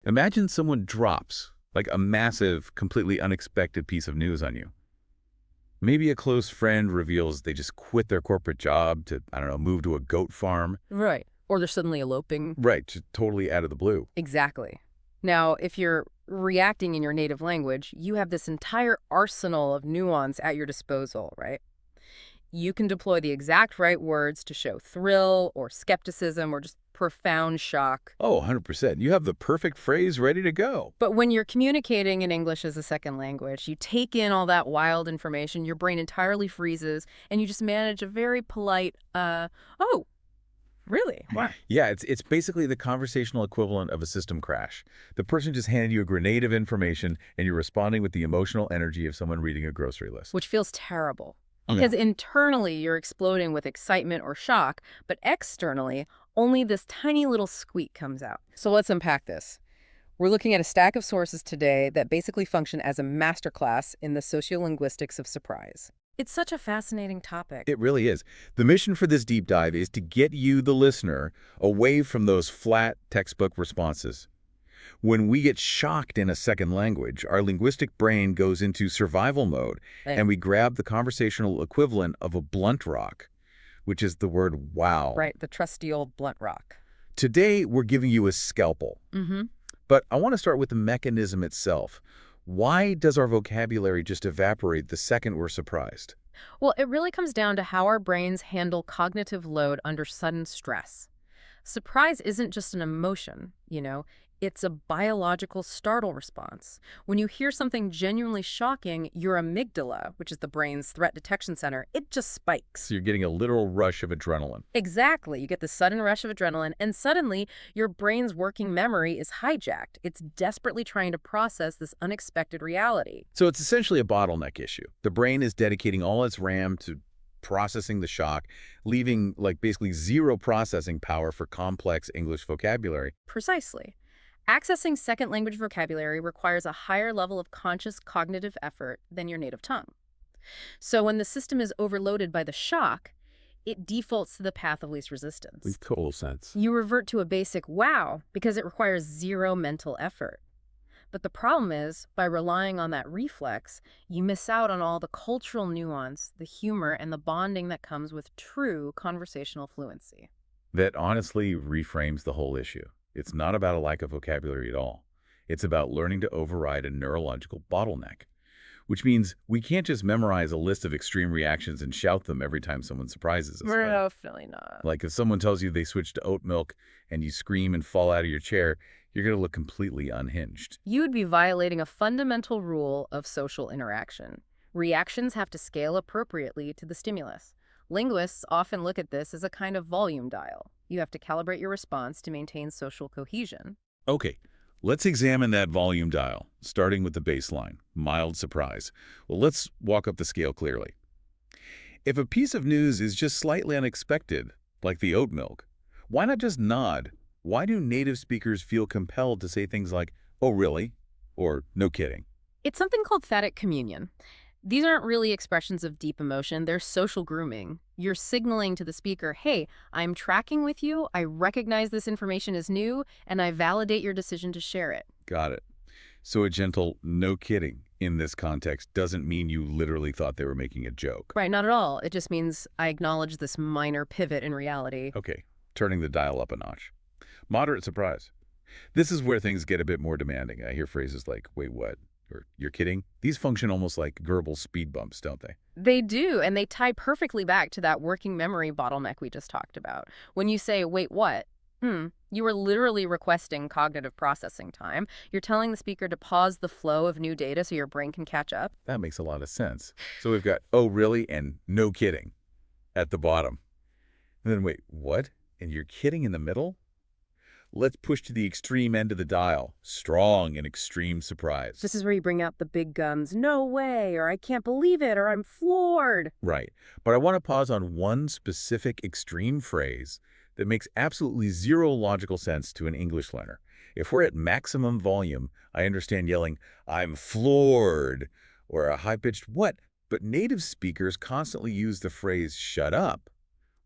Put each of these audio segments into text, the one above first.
Imagine someone drops, like a massive, completely unexpected piece of news on you. Maybe a close friend reveals they just quit their corporate job to, I don't know, move to a goat farm. Right. Or they're suddenly eloping. Right, just totally out of the blue. Exactly. Now, if you're reacting in your native language, you have this entire arsenal of nuance at your disposal, right? You can deploy the exact right words to show thrill or skepticism or just profound shock. Oh, 100%. You have the perfect phrase ready to go. But when you're communicating in English as a second language, you take in all that wild information, your brain entirely freezes, and you just manage a very polite, oh, really? What? Yeah, it's basically the conversational equivalent of a system crash. The person just handed you a grenade of information, and you're responding with the emotional energy of someone reading a grocery list. Which feels terrible. Yeah. Because internally, you're exploding with excitement or shock, but externally, only this tiny little squeak comes out. So let's unpack this. We're looking at a stack of sources today that basically function as a masterclass in the sociolinguistics of surprise. It's such a fascinating topic. It really is. The mission for this deep dive is to get you, the listener, away from those flat textbook responses. When we get shocked in a second language, our linguistic brain goes into survival mode, and we grab the conversational equivalent of a blunt rock, which is the word wow. Right, the trusty old blunt rock. Today, we're giving you a scalpel. Mm-hmm. But I want to start with the mechanism itself. Why does our vocabulary just evaporate the second we're surprised? Well, it really comes down to how our brains handle cognitive load under sudden stress. Surprise isn't just an emotion, it's a biological startle response. When you hear something genuinely shocking, your amygdala, which is the brain's threat detection center, it just spikes. So you're getting a literal rush of adrenaline. Exactly. You get the sudden rush of adrenaline, and suddenly your brain's working memory is hijacked. It's desperately trying to process this unexpected reality. So it's essentially a bottleneck issue. The brain is dedicating all its RAM to processing the shock, leaving basically zero processing power for complex English vocabulary. Precisely. Accessing second language vocabulary requires a higher level of conscious cognitive effort than your native tongue. So when the system is overloaded by the shock, it defaults to the path of least resistance. Makes total sense. You revert to a basic wow because it requires zero mental effort. But the problem is, by relying on that reflex, you miss out on all the cultural nuance, the humor, and the bonding that comes with true conversational fluency. That honestly reframes the whole issue. It's not about a lack of vocabulary at all. It's about learning to override a neurological bottleneck, which means we can't just memorize a list of extreme reactions and shout them every time someone surprises us. We're definitely not. Like if someone tells you they switched to oat milk and you scream and fall out of your chair, you're going to look completely unhinged. You would be violating a fundamental rule of social interaction. Reactions have to scale appropriately to the stimulus. Linguists often look at this as a kind of volume dial. You have to calibrate your response to maintain social cohesion. Okay, let's examine that volume dial, starting with the baseline, mild surprise. Well, let's walk up the scale clearly. If a piece of news is just slightly unexpected, like the oat milk, why not just nod? Why do native speakers feel compelled to say things like, oh, really? Or no kidding? It's something called phatic communion. These aren't really expressions of deep emotion, they're social grooming. You're signaling to the speaker, hey, I'm tracking with you, I recognize this information is new, and I validate your decision to share it. Got it. So a gentle no kidding in this context doesn't mean you literally thought they were making a joke. Right, not at all. It just means I acknowledge this minor pivot in reality. Okay, turning the dial up a notch. Moderate surprise. This is where things get a bit more demanding. I hear phrases like, wait, what? Or, you're kidding? These function almost like verbal speed bumps, don't they? They do, and they tie perfectly back to that working memory bottleneck we just talked about. When you say, wait, what? You are literally requesting cognitive processing time. You're telling the speaker to pause the flow of new data so your brain can catch up. That makes a lot of sense. So we've got, oh, really? And no kidding at the bottom. And then, wait, what? And you're kidding in the middle? Let's push to the extreme end of the dial. Strong and extreme surprise. This is where you bring out the big guns. No way, or I can't believe it, or I'm floored. Right. But I want to pause on one specific extreme phrase that makes absolutely zero logical sense to an English learner. If we're at maximum volume, I understand yelling, I'm floored, or a high-pitched what? But native speakers constantly use the phrase shut up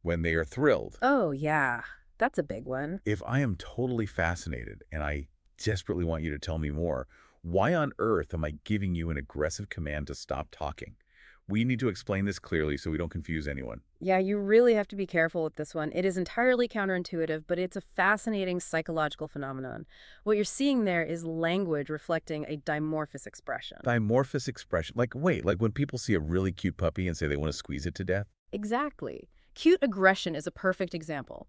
when they are thrilled. Oh, yeah. That's a big one. If I am totally fascinated and I desperately want you to tell me more. Why on earth am I giving you an aggressive command to stop talking? We need to explain this clearly so we don't confuse anyone. Yeah, you really have to be careful with this one. It is entirely counterintuitive, but it's a fascinating psychological phenomenon. What you're seeing there is language reflecting a dimorphous expression. Dimorphous expression. Like, wait, like when people see a really cute puppy and say they want to squeeze it to death? Exactly. Cute aggression is a perfect example.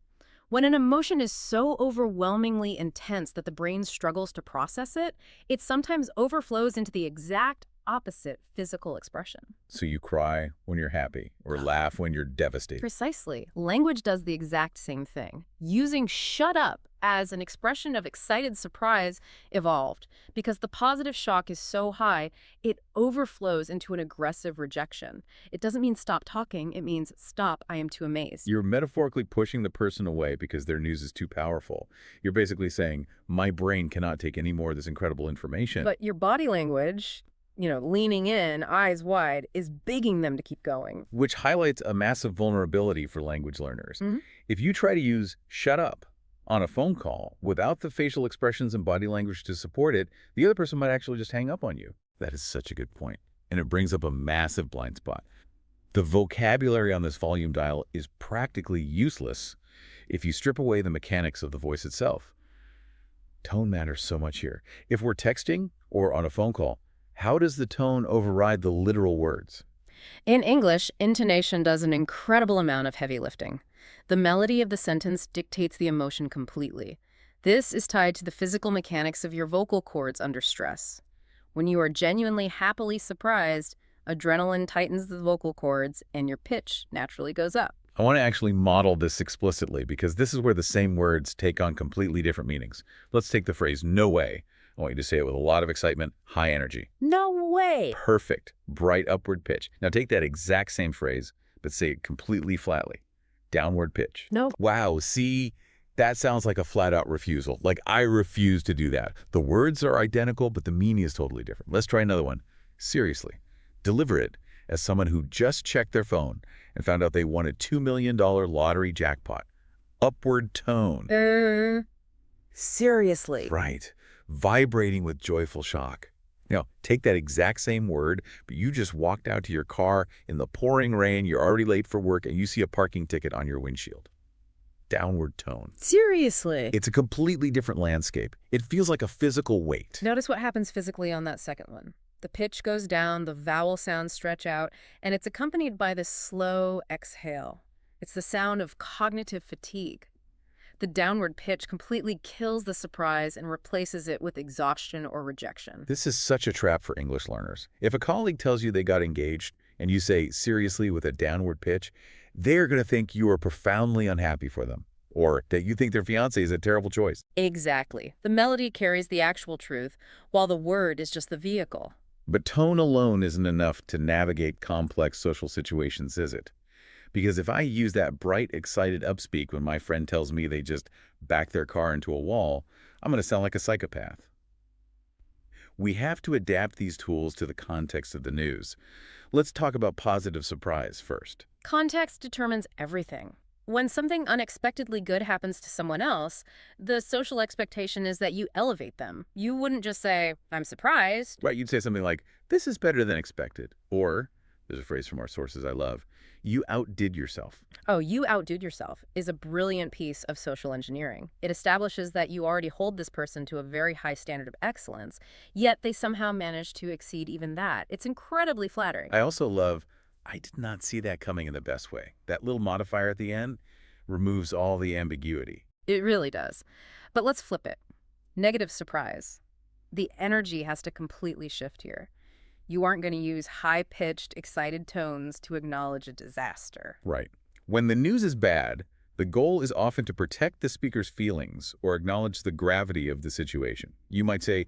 When an emotion is so overwhelmingly intense that the brain struggles to process it, it sometimes overflows into the exact opposite physical expression. So you cry when you're happy or laugh when you're devastated. Precisely. Language does the exact same thing. Using shut up as an expression of excited surprise evolved because the positive shock is so high, it overflows into an aggressive rejection. It doesn't mean stop talking, it means stop, I am too amazed. You're metaphorically pushing the person away because their news is too powerful. You're basically saying, my brain cannot take any more of this incredible information. But your body language, leaning in, eyes wide, is begging them to keep going. Which highlights a massive vulnerability for language learners. Mhm. If you try to use shut up on a phone call without the facial expressions and body language to support it, the other person might actually just hang up on you. That is such a good point. And it brings up a massive blind spot. The vocabulary on this volume dial is practically useless if you strip away the mechanics of the voice itself. Tone matters so much here. If we're texting or on a phone call, how does the tone override the literal words? In English, intonation does an incredible amount of heavy lifting. The melody of the sentence dictates the emotion completely. This is tied to the physical mechanics of your vocal cords under stress. When you are genuinely happily surprised, adrenaline tightens the vocal cords and your pitch naturally goes up. I want to actually model this explicitly because this is where the same words take on completely different meanings. Let's take the phrase no way. I want you to say it with a lot of excitement, high energy. No way! Perfect, bright upward pitch. Now take that exact same phrase, but say it completely flatly. Downward pitch. No. Wow, see, that sounds like a flat-out refusal. Like, I refuse to do that. The words are identical, but the meaning is totally different. Let's try another one. Seriously, deliver it as someone who just checked their phone and found out they won a $2 million lottery jackpot. Upward tone. Seriously. Right. Vibrating with joyful shock. Now, take that exact same word, but you just walked out to your car in the pouring rain, you're already late for work, and you see a parking ticket on your windshield. Downward tone. Seriously. It's a completely different landscape. It feels like a physical weight. Notice what happens physically on that second one. The pitch goes down, the vowel sounds stretch out, and it's accompanied by this slow exhale. It's the sound of cognitive fatigue. The downward pitch completely kills the surprise and replaces it with exhaustion or rejection. This is such a trap for English learners. If a colleague tells you they got engaged and you say seriously with a downward pitch, they're going to think you are profoundly unhappy for them or that you think their fiancé is a terrible choice. Exactly. The melody carries the actual truth, while the word is just the vehicle. But tone alone isn't enough to navigate complex social situations, is it? Because if I use that bright, excited upspeak when my friend tells me they just backed their car into a wall, I'm going to sound like a psychopath. We have to adapt these tools to the context of the news. Let's talk about positive surprise first. Context determines everything. When something unexpectedly good happens to someone else, the social expectation is that you elevate them. You wouldn't just say, I'm surprised. Right, you'd say something like, this is better than expected. Or, there's a phrase from our sources I love, you outdid yourself. Oh, you outdid yourself is a brilliant piece of social engineering. It establishes that you already hold this person to a very high standard of excellence, yet they somehow manage to exceed even that. It's incredibly flattering. I also love, I did not see that coming in the best way. That little modifier at the end removes all the ambiguity. It really does. But let's flip it. Negative surprise. The energy has to completely shift here. You aren't going to use high-pitched, excited tones to acknowledge a disaster. Right. When the news is bad, the goal is often to protect the speaker's feelings or acknowledge the gravity of the situation. You might say,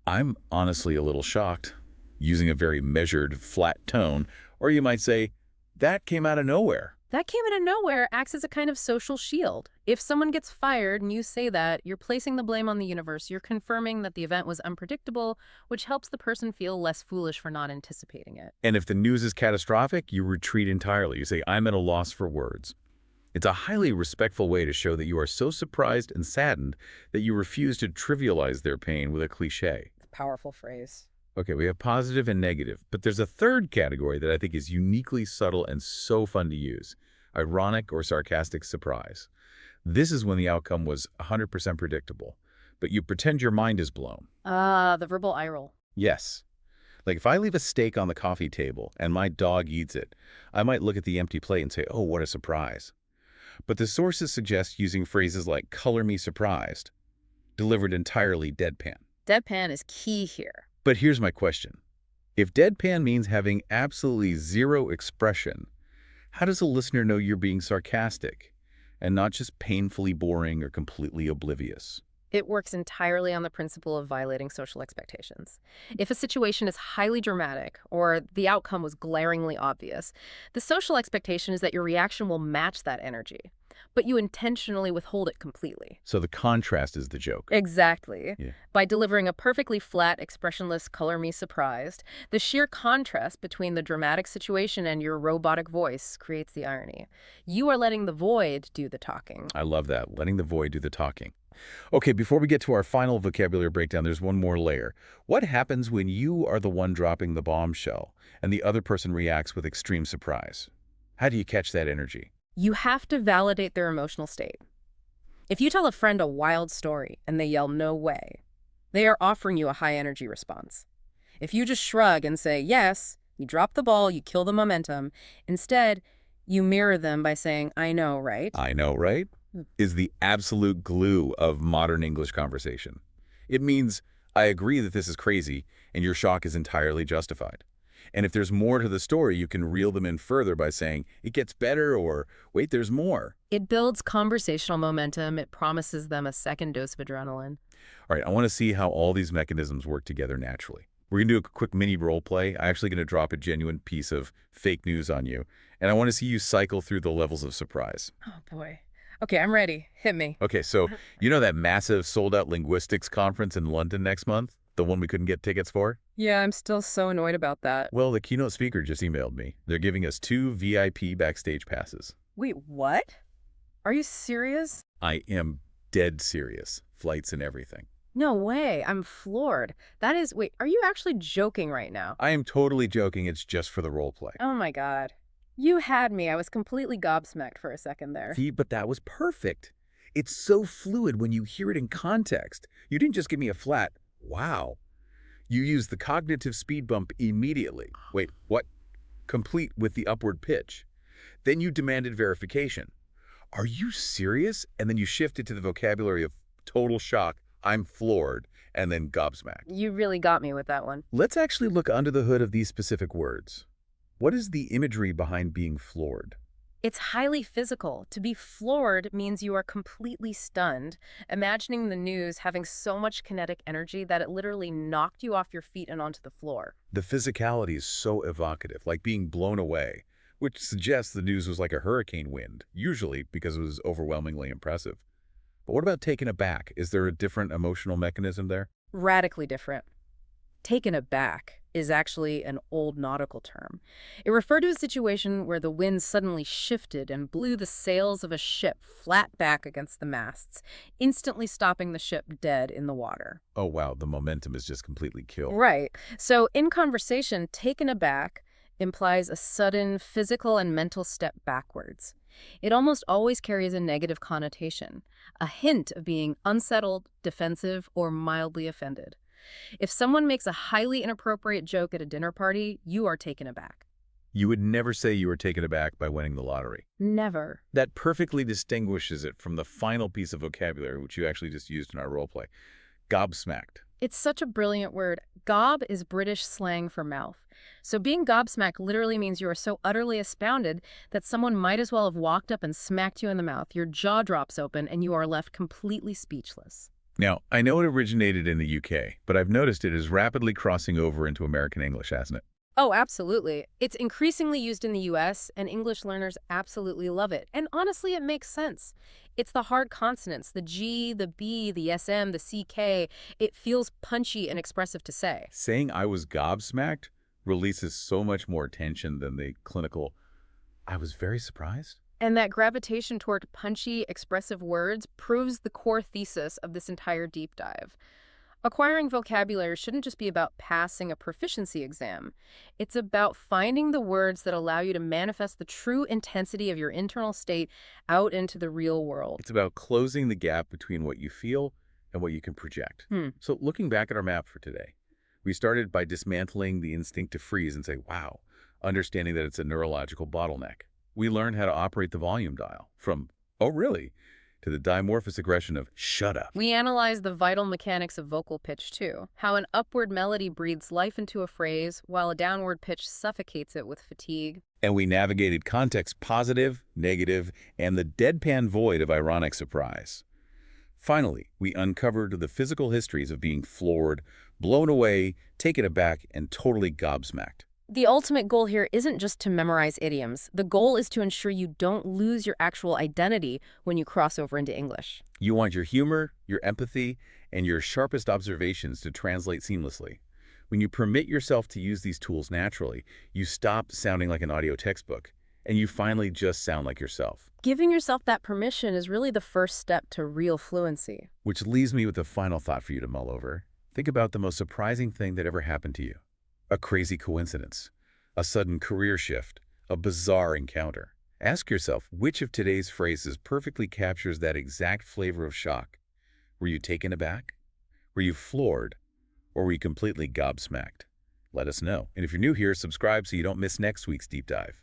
I'm honestly a little shocked, using a very measured, flat tone. Or you might say, that came out of nowhere. That came out of nowhere acts as a kind of social shield. If someone gets fired and you say that, you're placing the blame on the universe. You're confirming that the event was unpredictable, which helps the person feel less foolish for not anticipating it. And if the news is catastrophic, you retreat entirely. You say, I'm at a loss for words. It's a highly respectful way to show that you are so surprised and saddened that you refuse to trivialize their pain with a cliché. Powerful phrase. Okay, we have positive and negative, but there's a third category that I think is uniquely subtle and so fun to use: ironic or sarcastic surprise. This is when the outcome was 100% predictable, but you pretend your mind is blown. Ah, the verbal eye roll. Yes. Like if I leave a steak on the coffee table and my dog eats it, I might look at the empty plate and say, oh, what a surprise. But the sources suggest using phrases like color me surprised, delivered entirely deadpan. Deadpan is key here. But here's my question. If deadpan means having absolutely zero expression, how does a listener know you're being sarcastic and not just painfully boring or completely oblivious? It works entirely on the principle of violating social expectations. If a situation is highly dramatic or the outcome was glaringly obvious, the social expectation is that your reaction will match that energy, but you intentionally withhold it completely. So the contrast is the joke. Exactly. Yeah. By delivering a perfectly flat, expressionless color me surprised, the sheer contrast between the dramatic situation and your robotic voice creates the irony. You are letting the void do the talking. I love that, letting the void do the talking. Okay, before we get to our final vocabulary breakdown, there's one more layer. What happens when you are the one dropping the bombshell and the other person reacts with extreme surprise? How do you catch that energy? You have to validate their emotional state. If you tell a friend a wild story and they yell, no way, they are offering you a high-energy response. If you just shrug and say, yes, you drop the ball, you kill the momentum, instead, you mirror them by saying, I know, right? I know, right? Is the absolute glue of modern English conversation. It means, I agree that this is crazy, and your shock is entirely justified. And if there's more to the story, you can reel them in further by saying, it gets better, or wait, there's more. It builds conversational momentum. It promises them a second dose of adrenaline. All right, I want to see how all these mechanisms work together naturally. We're going to do a quick mini role play. I'm actually going to drop a genuine piece of fake news on you, and I want to see you cycle through the levels of surprise. Oh, boy. Okay, I'm ready. Hit me. Okay, so you know that massive sold-out linguistics conference in London next month? The one we couldn't get tickets for? Yeah, I'm still so annoyed about that. Well, the keynote speaker just emailed me. They're giving us 2 VIP backstage passes. Wait, what? Are you serious? I am dead serious. Flights and everything. No way. I'm floored. Wait, are you actually joking right now? I am totally joking. It's just for the role play. Oh my God. You had me. I was completely gobsmacked for a second there. See, but that was perfect. It's so fluid when you hear it in context. You didn't just give me a flat, wow. You used the cognitive speed bump immediately. Wait, what? Complete with the upward pitch. Then you demanded verification. Are you serious? And then you shifted to the vocabulary of total shock, I'm floored, and then gobsmacked. You really got me with that one. Let's actually look under the hood of these specific words. What is the imagery behind being floored? It's highly physical. To be floored means you are completely stunned, imagining the news having so much kinetic energy that it literally knocked you off your feet and onto the floor. The physicality is so evocative, like being blown away, which suggests the news was like a hurricane wind, usually because it was overwhelmingly impressive. But what about taken aback? Is there a different emotional mechanism there? Radically different. Taken aback is actually an old nautical term. It referred to a situation where the wind suddenly shifted and blew the sails of a ship flat back against the masts, instantly stopping the ship dead in the water. Oh wow, the momentum is just completely killed. Right. So in conversation, taken aback implies a sudden physical and mental step backwards. It almost always carries a negative connotation, a hint of being unsettled, defensive, or mildly offended. If someone makes a highly inappropriate joke at a dinner party, you are taken aback. You would never say you were taken aback by winning the lottery. Never. That perfectly distinguishes it from the final piece of vocabulary, which you actually just used in our role play. Gobsmacked. It's such a brilliant word. Gob is British slang for mouth. So being gobsmacked literally means you are so utterly astounded that someone might as well have walked up and smacked you in the mouth. Your jaw drops open and you are left completely speechless. Now, I know it originated in the UK, but I've noticed it is rapidly crossing over into American English, hasn't it? Oh, absolutely. It's increasingly used in the US, and English learners absolutely love it. And honestly, it makes sense. It's the hard consonants, the G, the B, the SM, the CK. It feels punchy and expressive to say. Saying I was gobsmacked releases so much more tension than the clinical, I was very surprised. And that gravitation toward punchy, expressive words proves the core thesis of this entire deep dive. Acquiring vocabulary shouldn't just be about passing a proficiency exam. It's about finding the words that allow you to manifest the true intensity of your internal state out into the real world. It's about closing the gap between what you feel and what you can project. So looking back at our map for today, we started by dismantling the instinct to freeze and say, wow, understanding that it's a neurological bottleneck. We learned how to operate the volume dial from, oh really, to the dimorphous aggression of shut up. We analyze the vital mechanics of vocal pitch, too. How an upward melody breathes life into a phrase, while a downward pitch suffocates it with fatigue. And we navigated context positive, negative, and the deadpan void of ironic surprise. Finally, we uncovered the physical histories of being floored, blown away, taken aback, and totally gobsmacked. The ultimate goal here isn't just to memorize idioms. The goal is to ensure you don't lose your actual identity when you cross over into English. You want your humor, your empathy, and your sharpest observations to translate seamlessly. When you permit yourself to use these tools naturally, you stop sounding like an audio textbook, and you finally just sound like yourself. Giving yourself that permission is really the first step to real fluency. Which leaves me with a final thought for you to mull over. Think about the most surprising thing that ever happened to you. A crazy coincidence, a sudden career shift, a bizarre encounter. Ask yourself which of today's phrases perfectly captures that exact flavor of shock. Were you taken aback? Were you floored? Or were you completely gobsmacked? Let us know. And if you're new here, subscribe so you don't miss next week's deep dive.